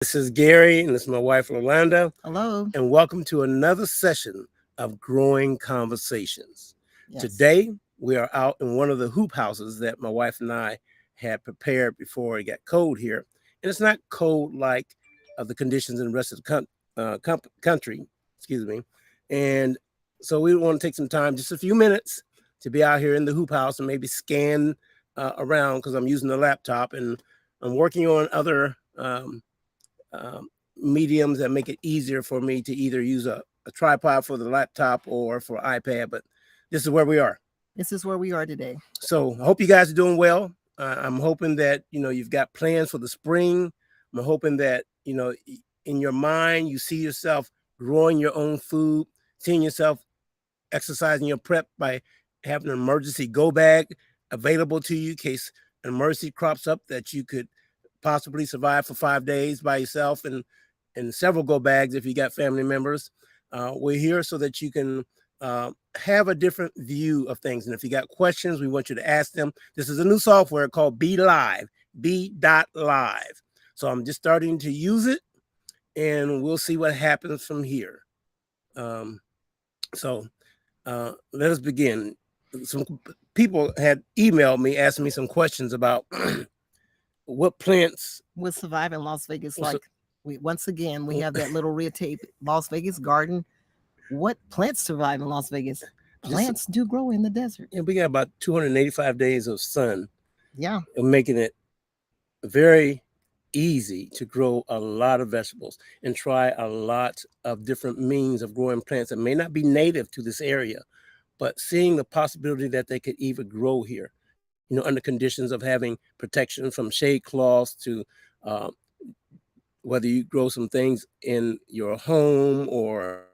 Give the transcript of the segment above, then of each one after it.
This is Gary, and this is my wife, Rolanda, Hello. and welcome to another session of Growing Conversations. Yes. Today, we are out in one of the hoop houses that my wife and I had prepared before it got cold here. And it's not cold like the conditions in the rest of the country, excuse me. And so we want to take some time, just a few minutes, to be out here in the hoop house and maybe scan around because I'm using the laptop and I'm working on other mediums that make it easier for me to either use a tripod for the laptop or for iPad. But this is where we are. This is where we are today. So I hope you guys are doing well. I'm hoping that you've got plans for the spring. I'm hoping that in your mind you see yourself growing your own food, seeing yourself exercising your prep by having an emergency go bag available to you in case an emergency crops up that you could possibly survive for 5 days by yourself, and several go bags if you got family members. We're here so that you can have a different view of things. And if you got questions, we want you to ask them. This is a new software called Be Live, B.Live. So I'm just starting to use it, and we'll see what happens from here. So let us begin. Some people had emailed me, asking me some questions about what plants will survive in Las Vegas. Like once again, we have that little red tape, Las Vegas garden. What plants survive in Las Vegas? Plants do grow in the desert. Yeah, we got about 285 days of sun. Yeah. And making it very easy to grow a lot of vegetables and try a lot of different means of growing plants that may not be native to this area, but seeing the possibility that they could even grow here, under conditions of having protection from shade cloths to whether you grow some things in your home or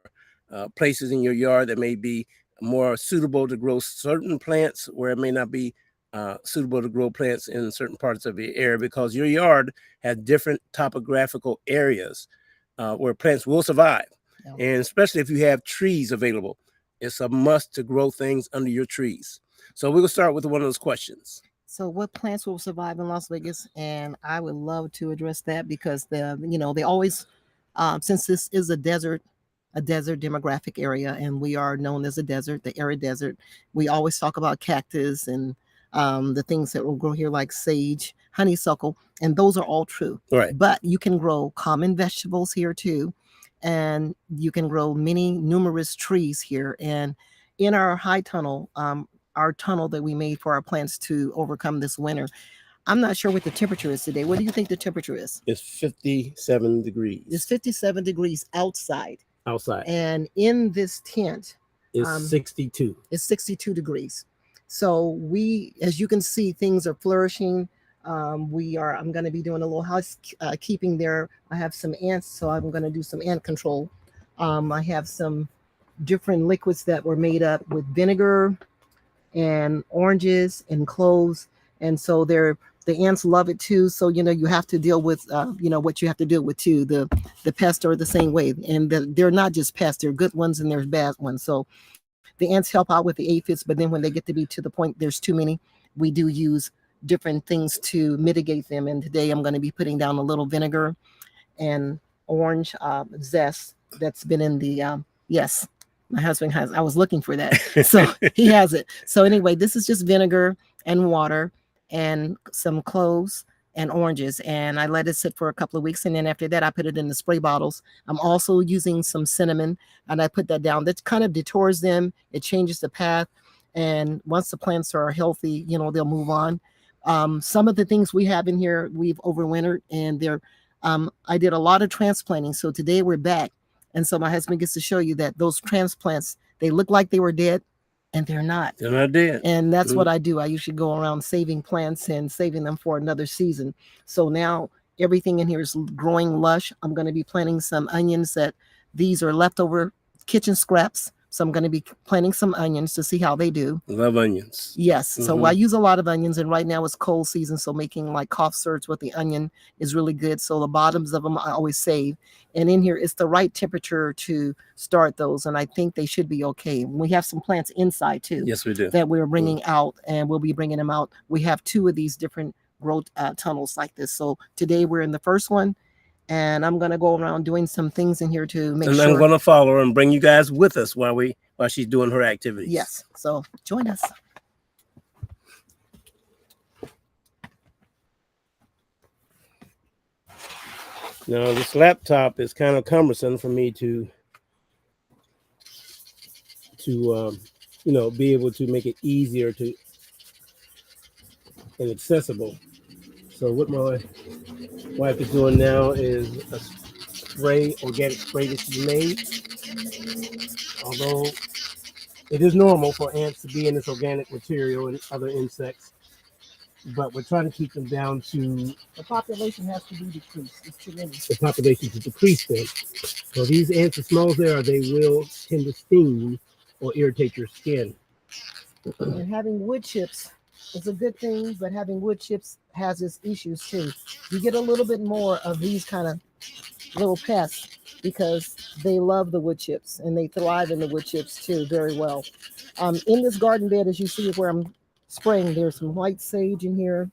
places in your yard that may be more suitable to grow certain plants where it may not be suitable to grow plants in certain parts of your area, because your yard has different topographical areas where plants will survive. Yeah. And especially if you have trees available, it's a must to grow things under your trees. So we'll start with one of those questions. So what plants will survive in Las Vegas? And I would love to address that because they always, since this is a desert demographic area, and we are known as a desert, the arid desert, we always talk about cactus and the things that will grow here like sage, honeysuckle, and those are all true. Right. But you can grow common vegetables here too, and you can grow numerous trees here. And in our high tunnel, our tunnel that we made for our plants to overcome this winter, I'm not sure what the temperature is today. What do you think the temperature is? It's 57 degrees. It's 57 degrees outside. Outside. And in this tent, it's 62. It's 62 degrees. So as you can see, things are flourishing. I'm going to be doing a little housekeeping there. I have some ants, so I'm going to do some ant control. I have some different liquids that were made up with vinegar and oranges and cloves. And so the ants love it too. So, you have to deal with, what you have to deal with too. The pests are the same way. And they're not just pests, they're good ones and there's bad ones. So the ants help out with the aphids, but then when they get to be to the point there's too many, we do use different things to mitigate them. And today I'm going to be putting down a little vinegar and orange zest that's been in the, yes, my husband has, I was looking for that. So he has it. So anyway, this is just vinegar and water and some cloves and oranges. And I let it sit for a couple of weeks. And then after that, I put it in the spray bottles. I'm also using some cinnamon and I put that down. That kind of detours them. It changes the path. And once the plants are healthy, they'll move on. Some of the things we have in here, we've overwintered, and I did a lot of transplanting. So today we're back. And so my husband gets to show you that those transplants, they look like they were dead, and they're not. They're not dead. And that's what I do. I usually go around saving plants and saving them for another season. So now everything in here is growing lush. I'm going to be planting some onions these are leftover kitchen scraps. So I'm going to be planting some onions to see how they do. Love onions. Yes. So I use a lot of onions, and right now it's cold season. So making like cough syrups with the onion is really good. So the bottoms of them I always save. And in here, it's the right temperature to start those. And I think they should be okay. We have some plants inside too. Yes, we do. That we're bringing out, and we'll be bringing them out. We have 2 of these different growth tunnels like this. So today we're in the first one. and I'm gonna go around doing some things in here to make And sure. I'm going to follow her and bring you guys with us while she's doing her activities. Yes, so join us. Now this laptop is kind of cumbersome for me to be able to make it easier and accessible. So what my wife is doing now is a organic spray that she made. Although it is normal for ants to be in this organic material and other insects, but we're trying to keep them down to The population has to be decreased. It's too many. the population to decrease them. So these ants, as small as they are, they will tend to sting or irritate your skin. And having wood chips is a good thing, but having wood chips has its issues too. You get a little bit more of these kind of little pests because they love the wood chips and they thrive in the wood chips too very well. In this garden bed, as you see where I'm spraying, there's some white sage in here.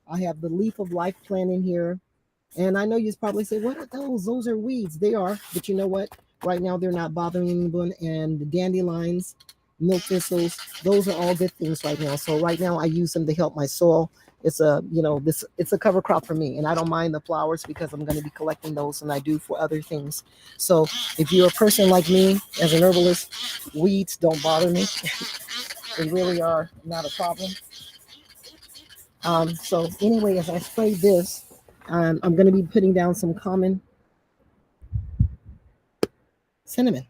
I have the leaf of life plant in here. And I know you probably say, what are those? Those are weeds. They are, but you know what? Right now they're not bothering anyone. And the dandelions, milk thistles, those are all good things right now. So right now I use them to help my soil. It's it's a cover crop for me, and I don't mind the flowers because I'm going to be collecting those, and I do for other things. So if you're a person like me, as an herbalist, weeds don't bother me. They really are not a problem. So anyway, as I spray this, I'm going to be putting down some common cinnamon.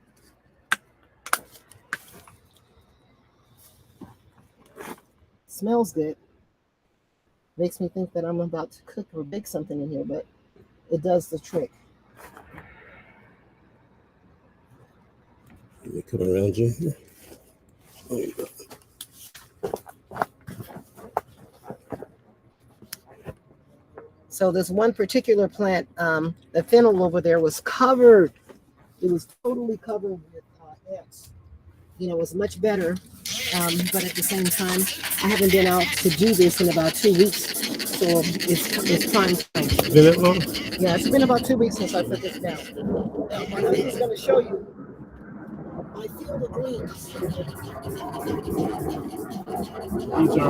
Smells good. Makes me think that I'm about to cook or bake something in here, but it does the trick. Let me come around you. There you go. So this one particular plant, the fennel over there was covered. It was totally covered with ants. You know, it was much better. But at the same time, I haven't been out to do this in about 2 weeks. So it's prime time. Been that long? Yeah, it's been about 2 weeks since I put this down. Now, my husband's going to show you. I feel the greens. These are